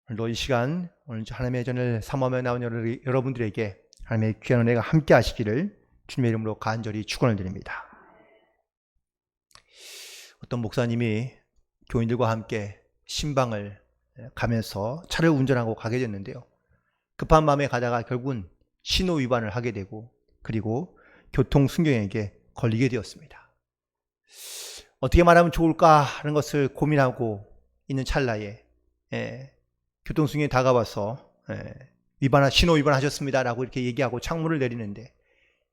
오늘도 이 시간 오늘 하나님의 전을 사모하며 나온 여러분들에게 하나님의 귀한 은혜가 함께 하시기를 주님의 이름으로 간절히 축원을 드립니다. 어떤 목사님이 교인들과 함께 신방을 가면서 차를 운전하고 가게 됐는데요. 급한 마음에 가다가 결국은 신호 위반을 하게 되고 그리고 교통순경에게 걸리게 되었습니다. 어떻게 말하면 좋을까 하는 것을 고민하고 있는 찰나에 교통순경이 다가와서 신호 위반하셨습니다 라고 이렇게 얘기하고 창문을 내리는데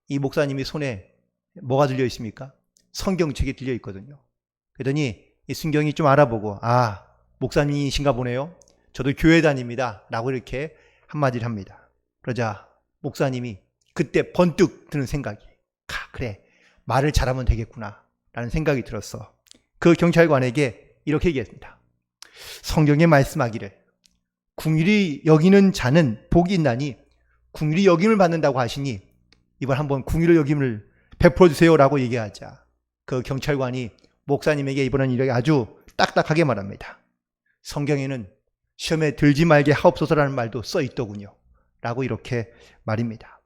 이 목사님이 손에 뭐가 들려 있습니까? 성경책이 들려 있거든요. 그러더니 이 순경이 좀 알아보고 목사님이신가 보네요. 저도 교회 다닙니다 라고 이렇게 한마디를 합니다. 그러자 목사님이 그때 번뜩 드는 생각이 그래 말을 잘하면 되겠구나 라는 생각이 들었어. 그 경찰관에게 이렇게 얘기했습니다. 성경에 말씀하기를 궁일이 여기는 자는 복이 있나니 궁일이 여김을 받는다고 하시니 이번 한번 궁일의 여김을 베풀어 주세요 라고 얘기하자 그 경찰관이 목사님에게 이번엔 이렇게 아주 딱딱하게 말합니다. 성경에는 시험에 들지 말게 하옵소서라는 말도 써 있더군요 라고 이렇게 말입니다.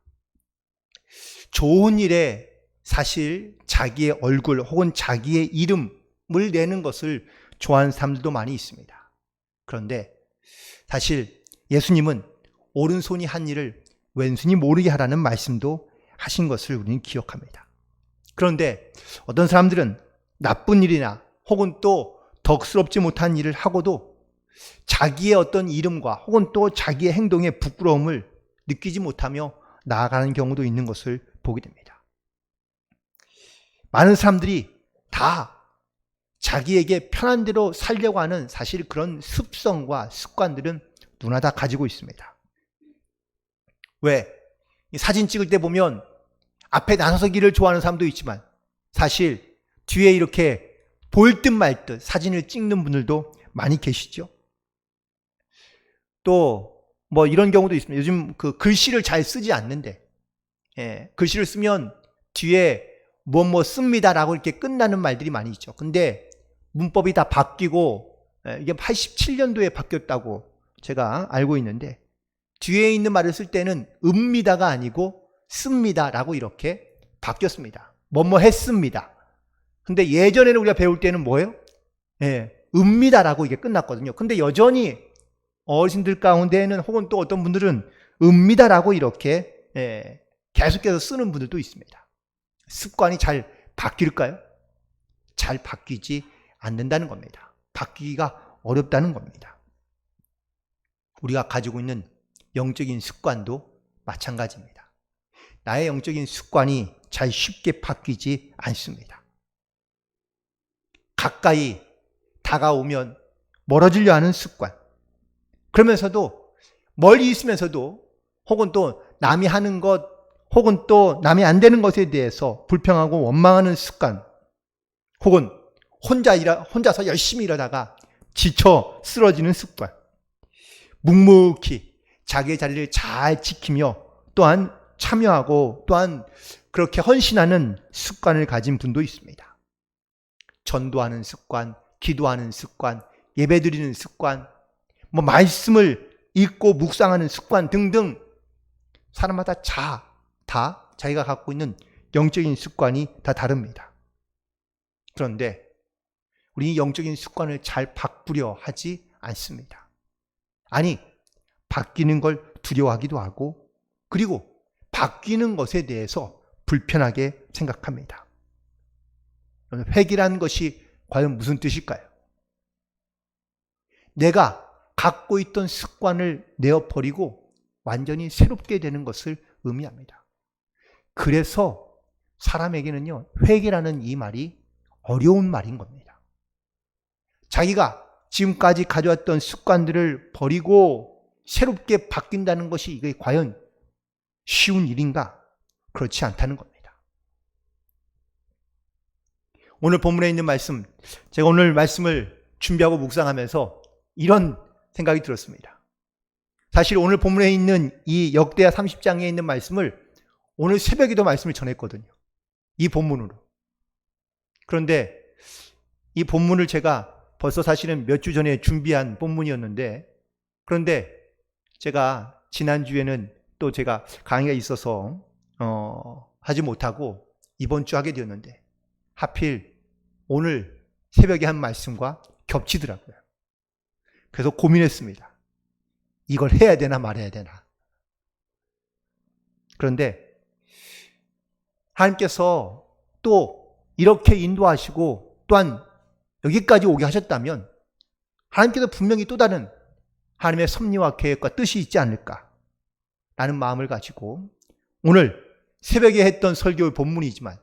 좋은 일에 사실 자기의 얼굴 혹은 자기의 이름을 내는 것을 좋아하는 사람들도 많이 있습니다. 그런데 사실 예수님은 오른손이 한 일을 왼손이 모르게 하라는 말씀도 하신 것을 우리는 기억합니다. 그런데 어떤 사람들은 나쁜 일이나 혹은 또 덕스럽지 못한 일을 하고도 자기의 어떤 이름과 혹은 또 자기의 행동에 부끄러움을 느끼지 못하며 나아가는 경우도 있는 것을 보게 됩니다. 많은 사람들이 다 자기에게 편한 대로 살려고 하는 사실 그런 습성과 습관들은 누구나 다 가지고 있습니다. 왜? 사진 찍을 때 보면 앞에 나서기를 좋아하는 사람도 있지만 사실 뒤에 이렇게 보일 듯 말 듯 사진을 찍는 분들도 많이 계시죠. 또 뭐 이런 경우도 있습니다. 요즘 그 글씨를 잘 쓰지 않는데 글씨를 쓰면 뒤에 뭐 씁니다라고 이렇게 끝나는 말들이 많이 있죠. 근데 문법이 다 바뀌고 이게 87년도에 바뀌었다고 제가 알고 있는데 뒤에 있는 말을 쓸 때는 읍니다가 아니고 씁니다라고 이렇게 바뀌었습니다. 뭐뭐 했습니다. 근데 예전에는 우리가 배울 때는 뭐예요? 읍니다라고 이게 끝났거든요. 근데 여전히 어르신들 가운데에는 혹은 또 어떤 분들은 읍니다라고 이렇게 계속해서 쓰는 분들도 있습니다. 습관이 잘 바뀔까요? 잘 바뀌지 않는다는 겁니다. 바뀌기가 어렵다는 겁니다. 우리가 가지고 있는 영적인 습관도 마찬가지입니다. 나의 영적인 습관이 잘 쉽게 바뀌지 않습니다. 가까이 다가오면 멀어지려 하는 습관. 그러면서도 멀리 있으면서도 혹은 또 남이 하는 것 혹은 또 남이 안 되는 것에 대해서 불평하고 원망하는 습관 혹은 혼자서 열심히 일하다가 지쳐 쓰러지는 습관, 묵묵히 자기의 자리를 잘 지키며 또한 참여하고 또한 그렇게 헌신하는 습관을 가진 분도 있습니다. 전도하는 습관, 기도하는 습관, 예배드리는 습관, 말씀을 읽고 묵상하는 습관 등등 사람마다 다 자기가 갖고 있는 영적인 습관이 다 다릅니다. 그런데 우리 영적인 습관을 잘 바꾸려 하지 않습니다. 아니, 바뀌는 걸 두려워하기도 하고 그리고 바뀌는 것에 대해서 불편하게 생각합니다. 회개라는 것이 과연 무슨 뜻일까요? 내가 갖고 있던 습관을 내어버리고 완전히 새롭게 되는 것을 의미합니다. 그래서 사람에게는요, 회개라는 이 말이 어려운 말인 겁니다. 자기가 지금까지 가져왔던 습관들을 버리고 새롭게 바뀐다는 것이 이게 과연 쉬운 일인가? 그렇지 않다는 겁니다. 오늘 본문에 있는 말씀, 제가 오늘 말씀을 준비하고 묵상하면서 이런 생각이 들었습니다. 사실 오늘 본문에 있는 이 역대하 30장에 있는 말씀을 오늘 새벽에도 말씀을 전했거든요. 이 본문으로. 그런데 이 본문을 제가 벌써 사실은 몇 주 전에 준비한 본문이었는데 그런데 제가 지난주에는 또 제가 강의가 있어서 하지 못하고 이번 주 하게 되었는데 하필 오늘 새벽에 한 말씀과 겹치더라고요. 그래서 고민했습니다. 이걸 해야 되나 말아야 되나. 그런데 하나님께서 또 이렇게 인도하시고 또한 여기까지 오게 하셨다면 하나님께서 분명히 또 다른 하나님의 섭리와 계획과 뜻이 있지 않을까라는 마음을 가지고 오늘 새벽에 했던 설교의 본문이지만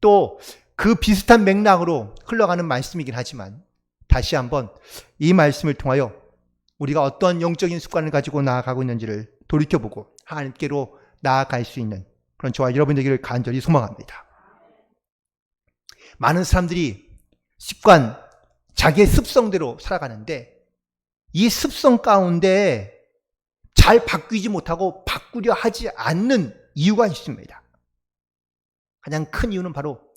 또 그 비슷한 맥락으로 흘러가는 말씀이긴 하지만 다시 한번 이 말씀을 통하여 우리가 어떤 영적인 습관을 가지고 나아가고 있는지를 돌이켜보고 하나님께로 나아갈 수 있는 그런 저와 여러분 되기를 간절히 소망합니다. 많은 사람들이 습관, 자기의 습성대로 살아가는데 이 습성 가운데 잘 바뀌지 못하고 바꾸려 하지 않는 이유가 있습니다. 가장 큰 이유는 바로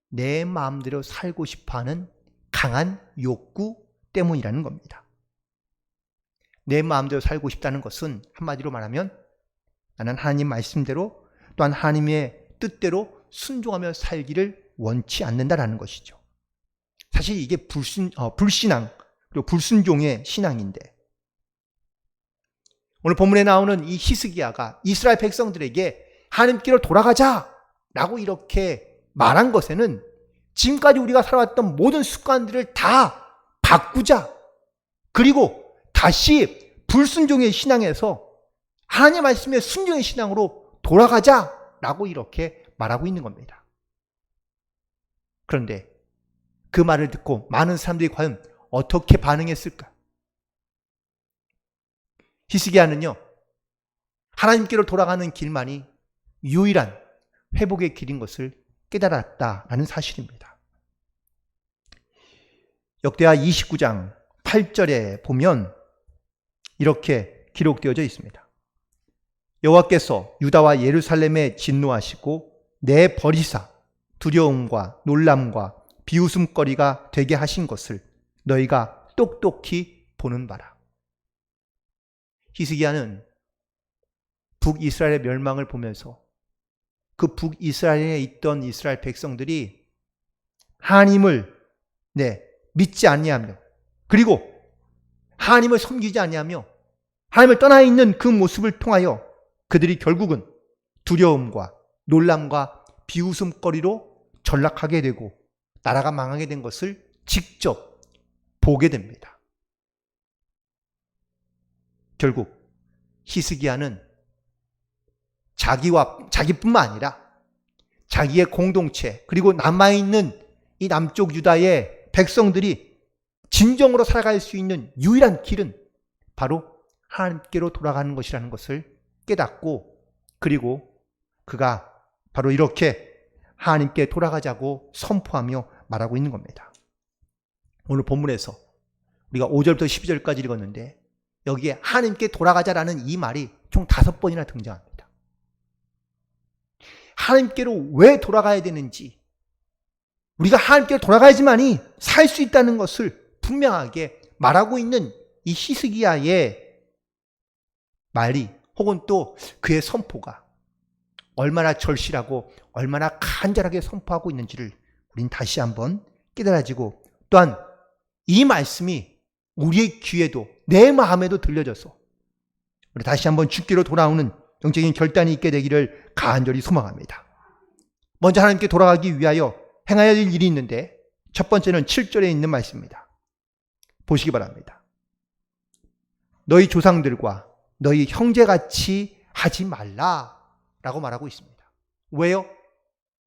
내 마음대로 살고 싶어하는 강한 욕구 때문이라는 겁니다. 내 마음대로 살고 싶다는 것은 한마디로 말하면 나는 하나님 말씀대로 또한 하나님의 뜻대로 순종하며 살기를 원치 않는다라는 것이죠. 사실 이게 불신앙 그리고 불순종의 신앙인데 오늘 본문에 나오는 이 히스기야가 이스라엘 백성들에게 하나님께로 돌아가자라고 이렇게 말한 것에는 지금까지 우리가 살아왔던 모든 습관들을 다 바꾸자. 그리고 다시 불순종의 신앙에서 하나님 말씀의 순종의 신앙으로 돌아가자라고 이렇게 말하고 있는 겁니다. 그런데 그 말을 듣고 많은 사람들이 과연 어떻게 반응했을까? 히스기야는요, 하나님께로 돌아가는 길만이 유일한 회복의 길인 것을 깨달았다라는 사실입니다. 역대하 29장 8절에 보면 이렇게 기록되어져 있습니다. 여호와께서 유다와 예루살렘에 진노하시고 내버리사 두려움과 놀람과 비웃음거리가 되게 하신 것을 너희가 똑똑히 보는 바라. 히스기야는 북이스라엘의 멸망을 보면서 그 북이스라엘에 있던 이스라엘 백성들이 하나님을 믿지 아니하며 그리고 하나님을 섬기지 아니하며 하나님을 떠나 있는 그 모습을 통하여 그들이 결국은 두려움과 놀람과 비웃음거리로 전락하게 되고 나라가 망하게 된 것을 직접 보게 됩니다. 결국 히스기야는 자기뿐만 아니라 자기의 공동체 그리고 남아있는 이 남쪽 유다의 백성들이 진정으로 살아갈 수 있는 유일한 길은 바로 하나님께로 돌아가는 것이라는 것을 깨닫고 그리고 그가 바로 이렇게 하나님께 돌아가자고 선포하며 말하고 있는 겁니다. 오늘 본문에서 우리가 5절부터 12절까지 읽었는데 여기에 하나님께 돌아가자라는 이 말이 총 5번이나 등장합니다. 하나님께로 왜 돌아가야 되는지 우리가 하나님께로 돌아가야지만이 살 수 있다는 것을 분명하게 말하고 있는 이 히스기야의 말이 혹은 또 그의 선포가 얼마나 절실하고 얼마나 간절하게 선포하고 있는지를 우린 다시 한번 깨달아지고 또한 이 말씀이 우리의 귀에도 내 마음에도 들려져서 우리 다시 한번 주께로 돌아오는 영적인 결단이 있게 되기를 간절히 소망합니다. 먼저 하나님께 돌아가기 위하여 행해야 할 일이 있는데 첫 번째는 7절에 있는 말씀입니다. 보시기 바랍니다. 너희 조상들과 너희 형제같이 하지 말라라고 말하고 있습니다. 왜요?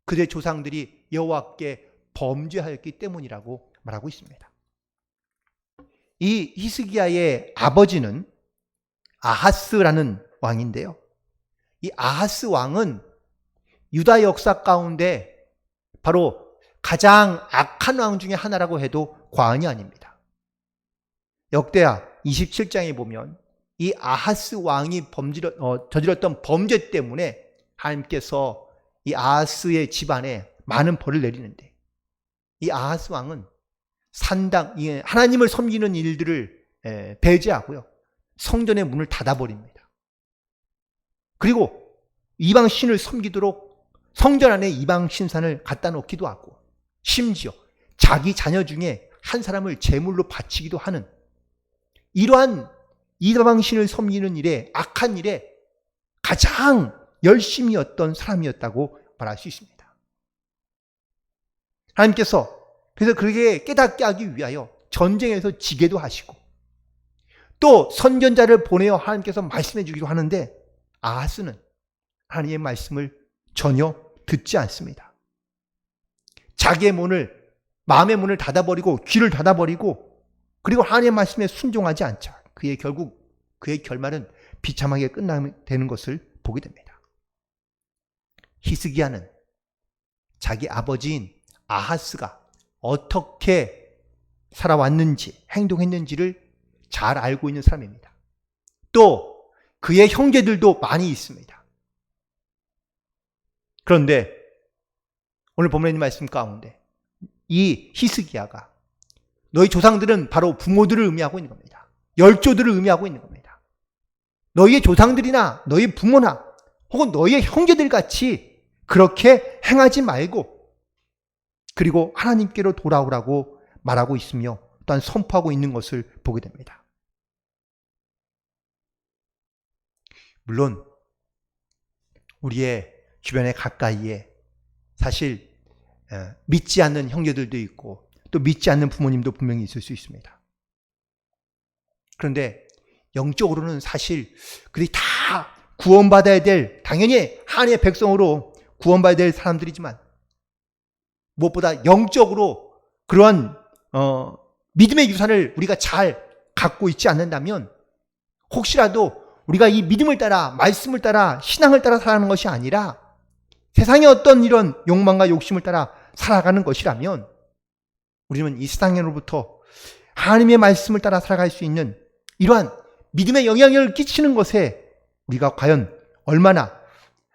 그들의 조상들이 여호와께 범죄하였기 때문이라고 말하고 있습니다. 이 히스기야의 아버지는 아하스라는 왕인데요. 이 아하스 왕은 유다 역사 가운데 바로 가장 악한 왕 중에 하나라고 해도 과언이 아닙니다. 역대하 27장에 보면 이 아하스 왕이 저질렀던 범죄 때문에 하나님께서 이 아하스의 집안에 많은 벌을 내리는데 이 아하스 왕은 하나님을 섬기는 일들을 배제하고요. 성전의 문을 닫아버립니다. 그리고 이방 신을 섬기도록 성전 안에 이방 신산을 갖다 놓기도 하고, 심지어 자기 자녀 중에 한 사람을 제물로 바치기도 하는 이러한 이방 신을 섬기는 일에, 악한 일에 가장 열심히 했던 사람이었다고 말할 수 있습니다. 하나님께서 그래서 그렇게 깨닫게 하기 위하여 전쟁에서 지게도 하시고, 또 선전자를 보내어 하나님께서 말씀해 주기도 하는데, 아하스는 하나님의 말씀을 전혀 듣지 않습니다. 자기의 문을, 마음의 문을 닫아버리고 귀를 닫아버리고, 그리고 하나님의 말씀에 순종하지 않자 결국 그의 결말은 비참하게 끝나는 것을 보게 됩니다. 히스기야는 자기 아버지인 아하스가 어떻게 살아왔는지, 행동했는지를 잘 알고 있는 사람입니다. 또 그의 형제들도 많이 있습니다. 그런데 오늘 본문의 말씀 가운데 이 히스기야가, 너희 조상들은 바로 부모들을 의미하고 있는 겁니다. 열조들을 의미하고 있는 겁니다. 너희의 조상들이나 너희 부모나 혹은 너희의 형제들 같이 그렇게 행하지 말고, 그리고 하나님께로 돌아오라고 말하고 있으며 또한 선포하고 있는 것을 보게 됩니다. 물론 우리의 주변에 가까이에 사실 믿지 않는 형제들도 있고 또 믿지 않는 부모님도 분명히 있을 수 있습니다. 그런데 영적으로는 사실 그들이 다 구원받아야 될, 당연히 하나님의 백성으로 구원받아야 될 사람들이지만, 무엇보다 영적으로 그러한 믿음의 유산을 우리가 잘 갖고 있지 않는다면, 혹시라도 우리가 이 믿음을 따라, 말씀을 따라, 신앙을 따라 살아가는 것이 아니라 세상의 어떤 이런 욕망과 욕심을 따라 살아가는 것이라면, 우리는 이 세상으로부터 하나님의 말씀을 따라 살아갈 수 있는 이러한 믿음의 영향력을 끼치는 것에 우리가 과연 얼마나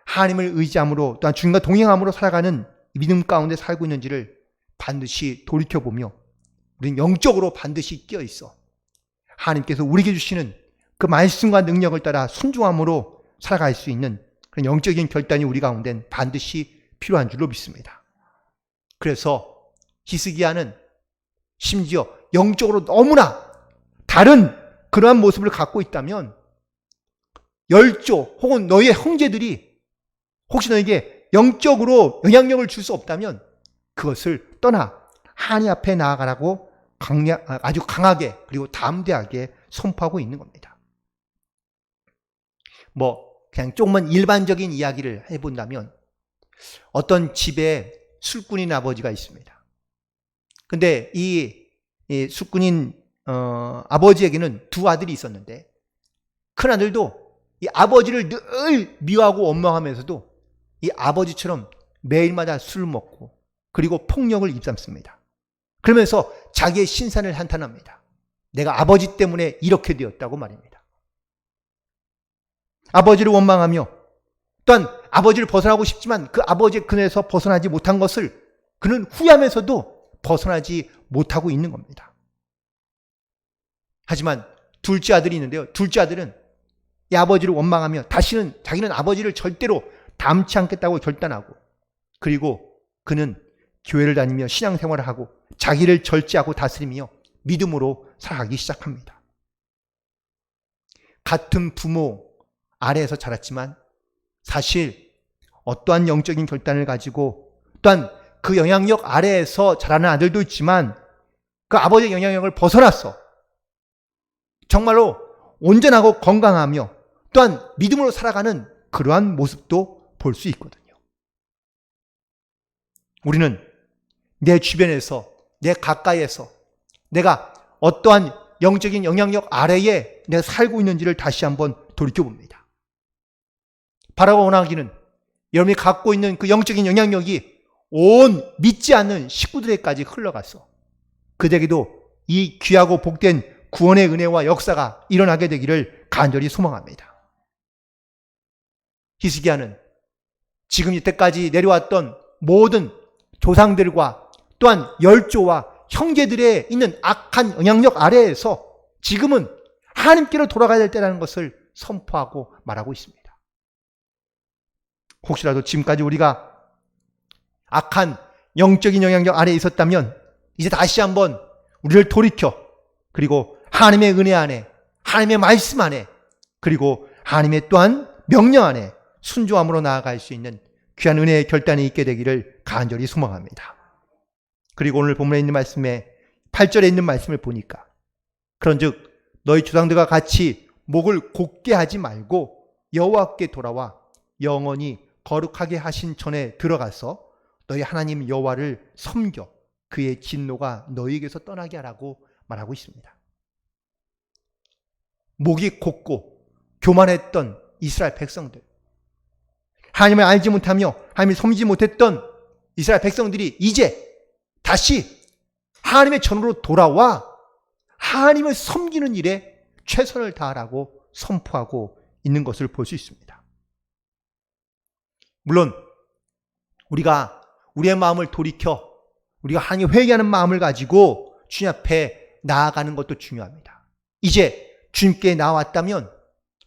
하나님을 의지함으로, 또한 주님과 동행함으로 살아가는 믿음 가운데 살고 있는지를 반드시 돌이켜보며, 우리는 영적으로 반드시 끼어있어 하나님께서 우리에게 주시는 그 말씀과 능력을 따라 순종함으로 살아갈 수 있는 그런 영적인 결단이 우리 가운데는 반드시 필요한 줄로 믿습니다. 그래서 히스기야는 심지어 영적으로 너무나 다른 그러한 모습을 갖고 있다면, 열조 혹은 너희의 형제들이 혹시 너에게 영적으로 영향력을 줄 수 없다면 그것을 떠나 하나님 앞에 나아가라고 아주 강하게 그리고 담대하게 선포하고 있는 겁니다. 그냥 조금만 일반적인 이야기를 해본다면, 어떤 집에 술꾼인 아버지가 있습니다. 근데 이 술꾼인 아버지에게는 두 아들이 있었는데, 큰 아들도 이 아버지를 늘 미워하고 원망하면서도 이 아버지처럼 매일마다 술을 먹고 그리고 폭력을 입삼습니다. 그러면서 자기의 신산을 한탄합니다. 내가 아버지 때문에 이렇게 되었다고 말입니다. 아버지를 원망하며, 또한 아버지를 벗어나고 싶지만 그 아버지의 근에서 벗어나지 못한 것을 그는 후회하면서도 벗어나지 못하고 있는 겁니다. 하지만 둘째 아들이 있는데요, 둘째 아들은 이 아버지를 원망하며 다시는 자기는 아버지를 절대로 닮지 않겠다고 결단하고, 그리고 그는 교회를 다니며 신앙생활을 하고 자기를 절제하고 다스리며 믿음으로 살아가기 시작합니다. 같은 부모 아래에서 자랐지만 사실 어떠한 영적인 결단을 가지고, 또한 그 영향력 아래에서 자라는 아들도 있지만 그 아버지의 영향력을 벗어났어 정말로 온전하고 건강하며 또한 믿음으로 살아가는 그러한 모습도 볼 수 있거든요. 우리는 내 주변에서, 내 가까이에서 내가 어떠한 영적인 영향력 아래에 내가 살고 있는지를 다시 한번 돌이켜봅니다. 바라고 원하기는 여러분이 갖고 있는 그 영적인 영향력이 온 믿지 않는 식구들에게까지 흘러가서 그들에게도 이 귀하고 복된 구원의 은혜와 역사가 일어나게 되기를 간절히 소망합니다. 히스기야는 지금 이때까지 내려왔던 모든 조상들과 또한 열조와 형제들의 있는 악한 영향력 아래에서 지금은 하나님께로 돌아가야 될 때라는 것을 선포하고 말하고 있습니다. 혹시라도 지금까지 우리가 악한 영적인 영향력 아래에 있었다면 이제 다시 한번 우리를 돌이켜 그리고 하나님의 은혜 안에, 하나님의 말씀 안에, 그리고 하나님의 또한 명령 안에 순종함으로 나아갈 수 있는 귀한 은혜의 결단이 있게 되기를 간절히 소망합니다. 그리고 오늘 본문에 있는 말씀에 8절에 있는 말씀을 보니까 그런즉 너희 조상들과 같이 목을 곧게 하지 말고 여호와께 돌아와 영원히 거룩하게 하신 전에 들어가서 너희 하나님 여호와를 섬겨 그의 진노가 너희에게서 떠나게 하라고 말하고 있습니다. 목이 곧고 교만했던 이스라엘 백성들, 하나님을 알지 못하며 하나님을 섬기지 못했던 이스라엘 백성들이 이제 다시 하나님의 전으로 돌아와 하나님을 섬기는 일에 최선을 다하라고 선포하고 있는 것을 볼 수 있습니다. 물론 우리가 우리의 마음을 돌이켜 우리가 하나님을 회개하는 마음을 가지고 주님 앞에 나아가는 것도 중요합니다. 이제 주님께 나왔다면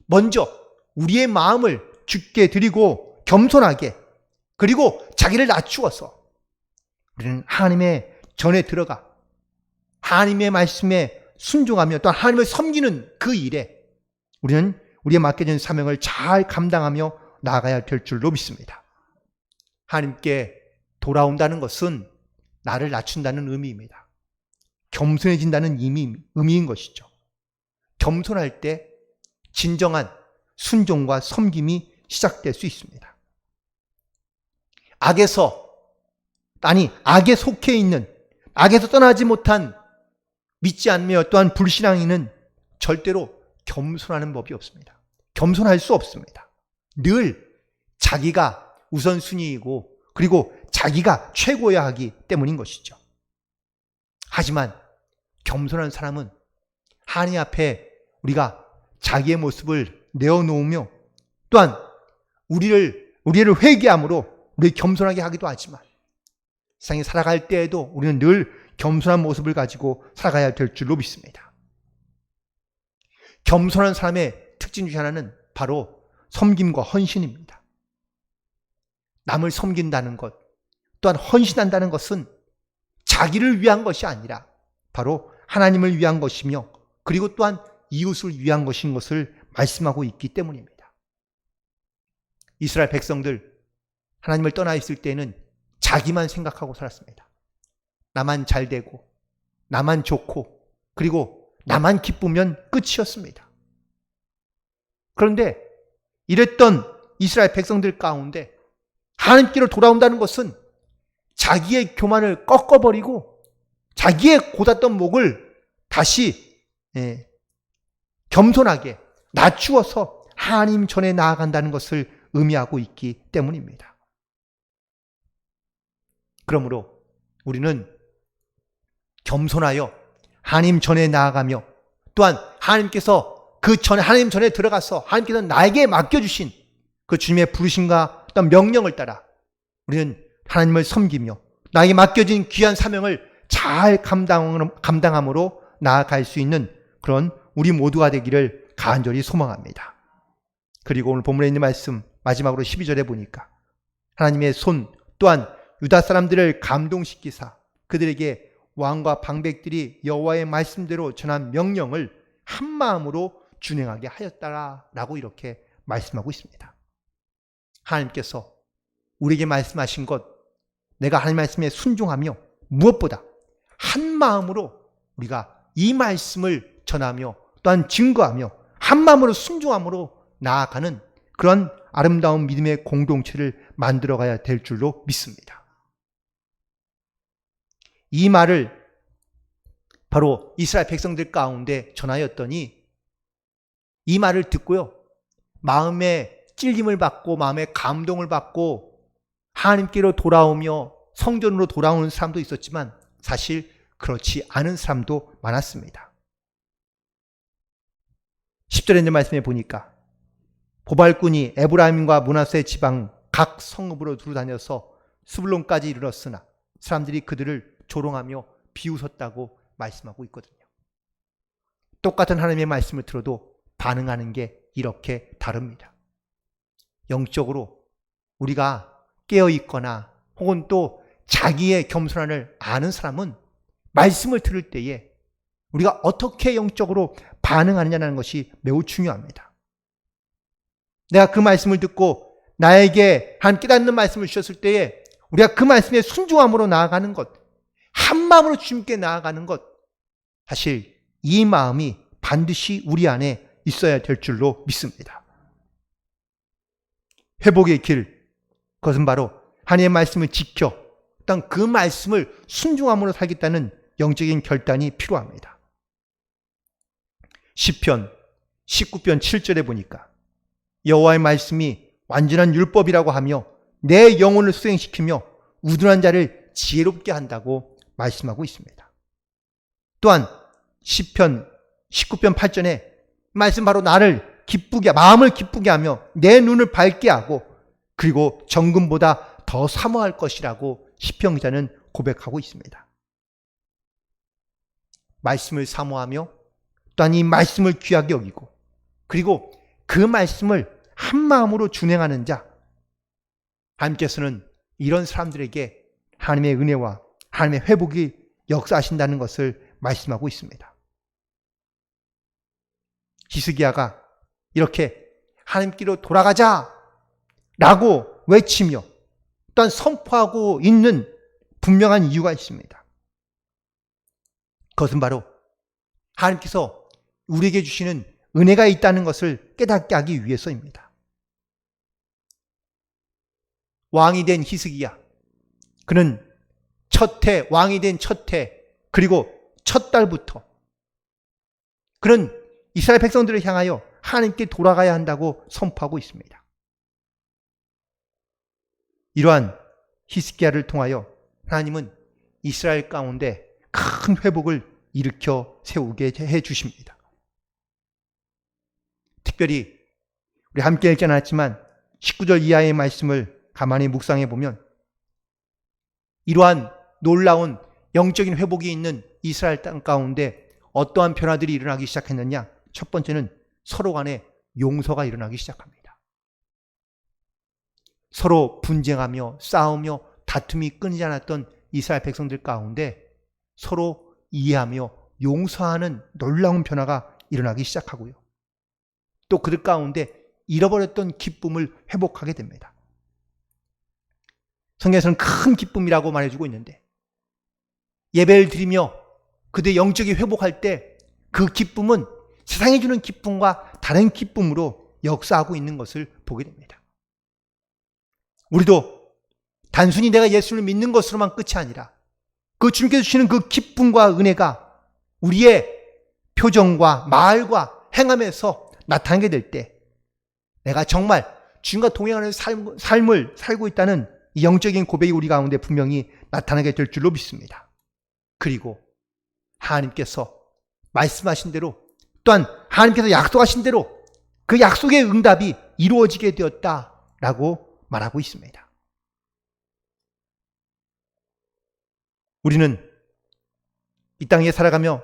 먼저 우리의 마음을 주께 드리고 겸손하게 그리고 자기를 낮추어서 우리는 하나님의 전에 들어가 하나님의 말씀에 순종하며 또 하나님을 섬기는 그 일에 우리는 우리의 맡겨진 사명을 잘 감당하며 나아가야 될 줄로 믿습니다. 하나님께 돌아온다는 것은 나를 낮춘다는 의미입니다. 겸손해진다는 의미인 것이죠. 겸손할 때 진정한 순종과 섬김이 시작될 수 있습니다. 악에 속해 있는, 악에서 떠나지 못한 믿지 않으며 또한 불신앙인은 절대로 겸손하는 법이 없습니다. 겸손할 수 없습니다. 늘 자기가 우선순위이고 그리고 자기가 최고여야 하기 때문인 것이죠. 하지만 겸손한 사람은 하나님 앞에 우리가 자기의 모습을 내어놓으며 또한 우리를 회개함으로 우리 겸손하게 하기도 하지만 세상에 살아갈 때에도 우리는 늘 겸손한 모습을 가지고 살아가야 될 줄로 믿습니다. 겸손한 사람의 특징 중 하나는 바로 섬김과 헌신입니다. 남을 섬긴다는 것, 또한 헌신한다는 것은 자기를 위한 것이 아니라 바로 하나님을 위한 것이며 그리고 또한 이웃을 위한 것인 것을 말씀하고 있기 때문입니다. 이스라엘 백성들 하나님을 떠나 있을 때는 자기만 생각하고 살았습니다. 나만 잘 되고 나만 좋고 그리고 나만 기쁘면 끝이었습니다. 그런데 이랬던 이스라엘 백성들 가운데 하나님께로 돌아온다는 것은 자기의 교만을 꺾어버리고 자기의 곧았던 목을 다시 겸손하게 낮추어서 하나님 전에 나아간다는 것을 의미하고 있기 때문입니다. 그러므로 우리는 겸손하여 하나님 전에 나아가며 또한 하나님께서 하나님 전에 들어가서 하나님께서 나에게 맡겨주신 그 주님의 부르심과 어떤 명령을 따라 우리는 하나님을 섬기며 나에게 맡겨진 귀한 사명을 잘 감당함으로 나아갈 수 있는 그런 우리 모두가 되기를 간절히 소망합니다. 그리고 오늘 본문에 있는 말씀 마지막으로 12절에 보니까 하나님의 손 또한 유다 사람들을 감동시키사 그들에게 왕과 방백들이 여호와의 말씀대로 전한 명령을 한 마음으로 준행하게 하였다라고 이렇게 말씀하고 있습니다. 하나님께서 우리에게 말씀하신 것, 내가 하나님 말씀에 순종하며 무엇보다 한 마음으로 우리가 이 말씀을 전하며 또한 증거하며 한 마음으로 순종함으로 나아가는 그런 아름다운 믿음의 공동체를 만들어가야 될 줄로 믿습니다. 이 말을 바로 이스라엘 백성들 가운데 전하였더니 이 말을 듣고요, 마음에 찔림을 받고 마음에 감동을 받고 하나님께로 돌아오며 성전으로 돌아오는 사람도 있었지만 사실 그렇지 않은 사람도 많았습니다. 10절에 있는 말씀에 보니까 보발꾼이 에브라임과 므낫세 지방 각 성읍으로 두루 다녀서 스불론까지 이르렀으나 사람들이 그들을 조롱하며 비웃었다고 말씀하고 있거든요. 똑같은 하나님의 말씀을 들어도 반응하는 게 이렇게 다릅니다. 영적으로 우리가 깨어있거나 혹은 또 자기의 겸손함을 아는 사람은 말씀을 들을 때에 우리가 어떻게 영적으로 반응하느냐는 것이 매우 중요합니다. 내가 그 말씀을 듣고 나에게 한 깨닫는 말씀을 주셨을 때에 우리가 그 말씀에 순종함으로 나아가는 것, 한 마음으로 주님께 나아가는 것, 사실 이 마음이 반드시 우리 안에 있어야 될 줄로 믿습니다. 회복의 길, 그것은 바로 하나님의 말씀을 지켜 어떤 그 말씀을 순종함으로 살겠다는 영적인 결단이 필요합니다. 시편 19편 7절에 보니까 여호와의 말씀이 완전한 율법이라고 하며 내 영혼을 수행시키며 우둔한 자를 지혜롭게 한다고 말씀하고 있습니다. 또한 시편 19편 8절에 말씀 바로 나를 기쁘게 마음을 기쁘게 하며 내 눈을 밝게 하고 그리고 정금보다 더 사모할 것이라고 시편 기자는 고백하고 있습니다. 말씀을 사모하며 또한 이 말씀을 귀하게 여기고 그리고 그 말씀을 한 마음으로 준행하는 자, 하나님께서는 이런 사람들에게 하나님의 은혜와 하나님의 회복이 역사하신다는 것을 말씀하고 있습니다. 히스기야가 이렇게 하나님께로 돌아가자 라고 외치며 또한 선포하고 있는 분명한 이유가 있습니다. 그것은 바로 하나님께서 우리에게 주시는 은혜가 있다는 것을 깨닫게 하기 위해서입니다. 왕이 된 히스기야, 그는 왕이 된 첫 해 그리고 첫 달부터 그는 이스라엘 백성들을 향하여 하나님께 돌아가야 한다고 선포하고 있습니다. 이러한 히스기야를 통하여 하나님은 이스라엘 가운데 큰 회복을 일으켜 세우게 해 주십니다. 특별히 우리 함께 읽지 않았지만 19절 이하의 말씀을 가만히 묵상해 보면 이러한 놀라운 영적인 회복이 있는 이스라엘 땅 가운데 어떠한 변화들이 일어나기 시작했느냐? 첫 번째는 서로 간에 용서가 일어나기 시작합니다. 서로 분쟁하며 싸우며 다툼이 끊이지 않았던 이스라엘 백성들 가운데 서로 이해하며 용서하는 놀라운 변화가 일어나기 시작하고요. 또 그들 가운데 잃어버렸던 기쁨을 회복하게 됩니다. 성경에서는 큰 기쁨이라고 말해주고 있는데 예배를 드리며 그들의 영적이 회복할 때 그 기쁨은 세상이 주는 기쁨과 다른 기쁨으로 역사하고 있는 것을 보게 됩니다. 우리도 단순히 내가 예수를 믿는 것으로만 끝이 아니라 그 주님께서 주시는 그 기쁨과 은혜가 우리의 표정과 말과 행함에서 나타나게 될 때 내가 정말 주님과 동행하는 삶을 살고 있다는 이 영적인 고백이 우리 가운데 분명히 나타나게 될 줄로 믿습니다. 그리고 하나님께서 말씀하신 대로 또한 하나님께서 약속하신 대로 그 약속의 응답이 이루어지게 되었다라고 말하고 있습니다. 우리는 이 땅에 살아가며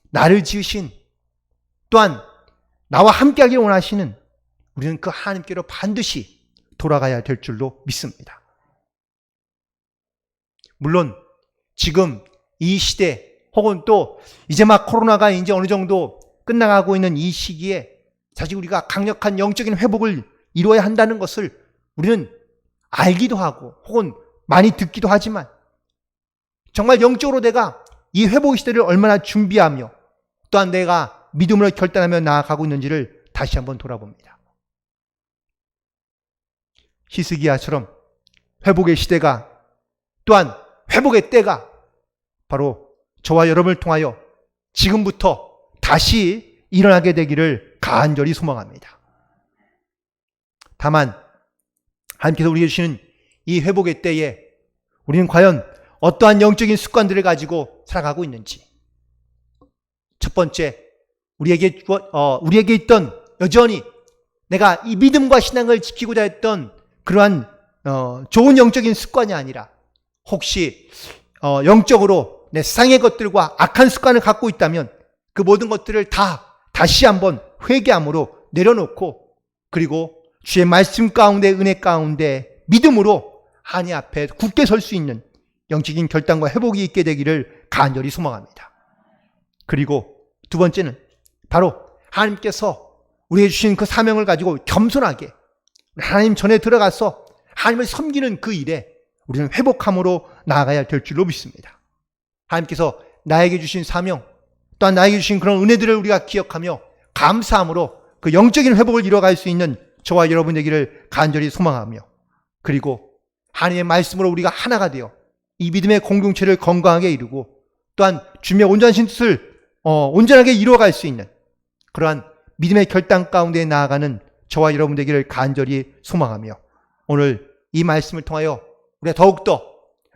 나를 지으신 또한 나와 함께하기를 원하시는 우리는 그 하나님께로 반드시 돌아가야 될 줄로 믿습니다. 물론 지금 이 시대 혹은 또 이제 막 코로나가 이제 어느 정도 끝나가고 있는 이 시기에 사실 우리가 강력한 영적인 회복을 이루어야 한다는 것을 우리는 알기도 하고 혹은 많이 듣기도 하지만 정말 영적으로 내가 이 회복 시대를 얼마나 준비하며 또한 내가 믿음으로 결단하며 나아가고 있는지를 다시 한번 돌아봅니다. 히스기야처럼 회복의 시대가 또한 회복의 때가 바로 저와 여러분을 통하여 지금부터 다시 일어나게 되기를 간절히 소망합니다. 다만 하나님께서 우리에게 주시는 이 회복의 때에 우리는 과연 어떠한 영적인 습관들을 가지고 살아가고 있는지, 첫 번째 우리에게 있던 여전히 내가 이 믿음과 신앙을 지키고자 했던 그러한 좋은 영적인 습관이 아니라 혹시 영적으로 내 세상의 것들과 악한 습관을 갖고 있다면 그 모든 것들을 다시 한번 회개함으로 내려놓고, 그리고 주의 말씀 가운데, 은혜 가운데 믿음으로 하나님 앞에 굳게 설 수 있는 영적인 결단과 회복이 있게 되기를 간절히 소망합니다. 그리고 두 번째는 바로 하나님께서 우리에게 주신 그 사명을 가지고 겸손하게 하나님 전에 들어가서 하나님을 섬기는 그 일에 우리는 회복함으로 나아가야 될 줄로 믿습니다. 하나님께서 나에게 주신 사명, 또한 나에게 주신 그런 은혜들을 우리가 기억하며 감사함으로 그 영적인 회복을 이뤄갈 수 있는 저와 여러분 되기를 간절히 소망하며, 그리고 하나님의 말씀으로 우리가 하나가 되어 이 믿음의 공동체를 건강하게 이루고, 또한 주님의 온전하신 뜻을 온전하게 이루어갈 수 있는 그러한 믿음의 결단 가운데 나아가는 저와 여러분 되기를 간절히 소망하며, 오늘 이 말씀을 통하여 우리가 더욱더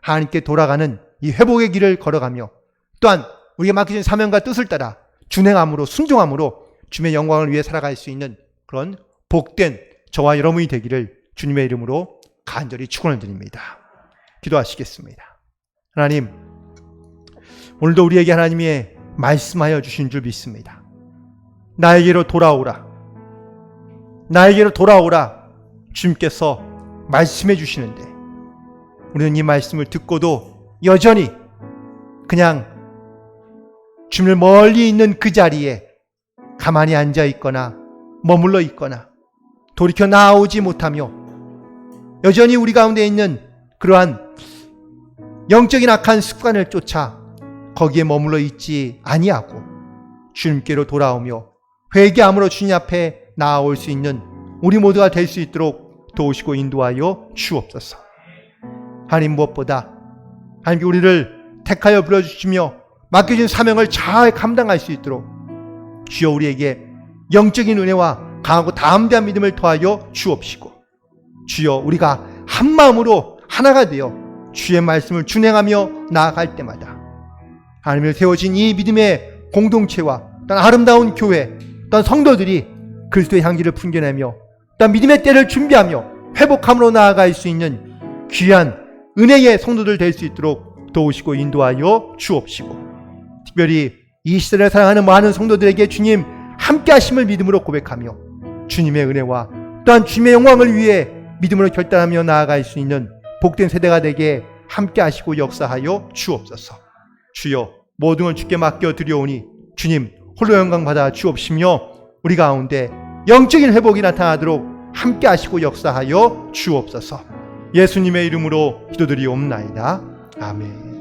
하나님께 돌아가는 이 회복의 길을 걸어가며, 또한 우리가 맡겨진 사명과 뜻을 따라 준행함으로, 순종함으로 주님의 영광을 위해 살아갈 수 있는 그런 복된 저와 여러분이 되기를 주님의 이름으로 간절히 축원을 드립니다. 기도하시겠습니다. 하나님, 오늘도 우리에게 하나님이 말씀하여 주신 줄 믿습니다. 나에게로 돌아오라, 나에게로 돌아오라 주님께서 말씀해 주시는데, 우리는 이 말씀을 듣고도 여전히 그냥 주님을 멀리 있는 그 자리에 가만히 앉아 있거나 머물러 있거나 돌이켜 나오지 못하며, 여전히 우리 가운데 있는 그러한 영적인 악한 습관을 쫓아 거기에 머물러 있지 아니하고 주님께로 돌아오며 회개함으로 주님 앞에 나아올 수 있는 우리 모두가 될 수 있도록 도우시고 인도하여 주옵소서. 하나님, 무엇보다 하나님께 우리를 택하여 불러주시며 맡겨진 사명을 잘 감당할 수 있도록 주여 우리에게 영적인 은혜와 강하고 담대한 믿음을 더하여 주옵시고, 주여 우리가 한 마음으로 하나가 되어 주의 말씀을 준행하며 나아갈 때마다 하나님을 세워진 이 믿음의 공동체와 또한 아름다운 교회, 또한 성도들이 그리스도의 향기를 풍겨내며 또한 믿음의 때를 준비하며 회복함으로 나아갈 수 있는 귀한 은혜의 성도들 될 수 있도록 도우시고 인도하여 주옵시고, 특별히 이 시대를 사랑하는 많은 성도들에게 주님 함께 하심을 믿음으로 고백하며 주님의 은혜와 또한 주님의 영광을 위해 믿음으로 결단하며 나아갈 수 있는 복된 세대가 되게 함께 하시고 역사하여 주옵소서. 주여, 모든 걸 주께 맡겨 드려오니 주님 홀로 영광 받아 주옵시며 우리 가운데 영적인 회복이 나타나도록 함께 하시고 역사하여 주옵소서. 예수님의 이름으로 기도드리옵나이다. 아멘.